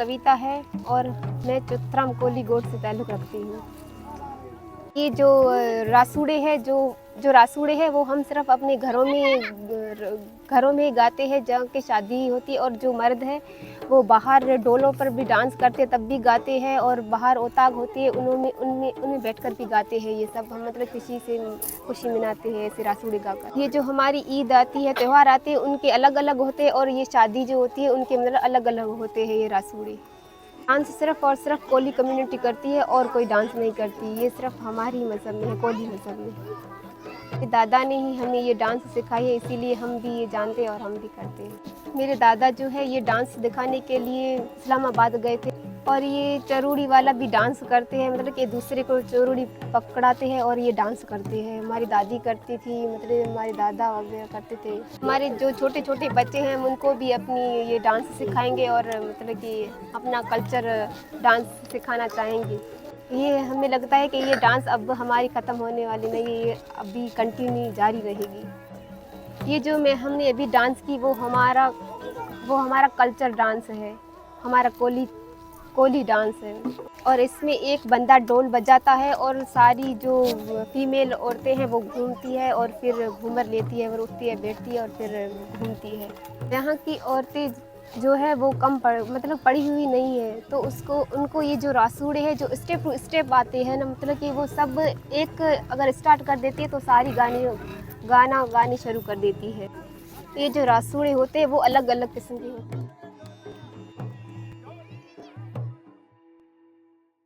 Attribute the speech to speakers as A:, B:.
A: कविता है और मैं चौथराम कोली गोट से ताल्लुक़ रखती हूँ। ये जो रासूड़े है जो रासूड़े है वो हम सिर्फ अपने घरों में गाते हैं जहाँ की शादी होती है, और जो मर्द है वो बाहर डोलों पर भी डांस करते तब भी गाते हैं, और बाहर ओताग होती है उनमें बैठकर भी गाते हैं। ये सब हम मतलब किसी से खुशी मनाते हैं ऐसे रासूड़े गाकर। ये जो हमारी ईद आती है, त्यौहार आते हैं, उनके अलग अलग होते हैं, और ये शादी जो होती है उनके मतलब अलग अलग होते हैं ये रासूड़े। डांस सिर्फ और सिर्फ कोली कम्युनिटी करती है और कोई डांस नहीं करती। ये सिर्फ हमारी मज़हब में है, कोली मज़हब में। मेरे दादा ने ही हमें ये डांस सिखाई है, इसीलिए हम भी ये जानते हैं और हम भी करते हैं। मेरे दादा जो है ये डांस दिखाने के लिए इस्लामाबाद गए थे, और ये चरूड़ी वाला भी डांस करते हैं, मतलब कि दूसरे को चरूड़ी पकड़ाते हैं और ये डांस करते हैं। हमारी दादी करती थी, मतलब हमारे दादा वगैरह करते थे। हमारे जो छोटे छोटे बच्चे हैं उनको भी अपनी ये डांस सिखाएंगे और मतलब कि अपना कल्चर डांस सिखाना चाहेंगे। ये हमें लगता है कि ये डांस अब हमारी ख़त्म होने वाली नहीं है, ये अभी कंटिन्यू जारी रहेगी। ये जो हमने अभी डांस की वो हमारा कल्चर डांस है, हमारा कोली डांस है। और इसमें एक बंदा ढोल बजाता है और सारी जो फीमेल औरतें हैं वो घूमती है और फिर घूमर लेती है और उठती है, बैठती है और फिर घूमती है। यहाँ की औरतें जो है वो मतलब पढ़ी हुई नहीं है, तो उनको ये जो रासूड़े है जो स्टेप टू स्टेप आते हैं ना, मतलब कि वो सब एक अगर स्टार्ट कर देती है तो सारी गाना गानी शुरू कर देती है। ये जो रासूड़े होते हैं वो अलग अलग किस्म के होते हैं।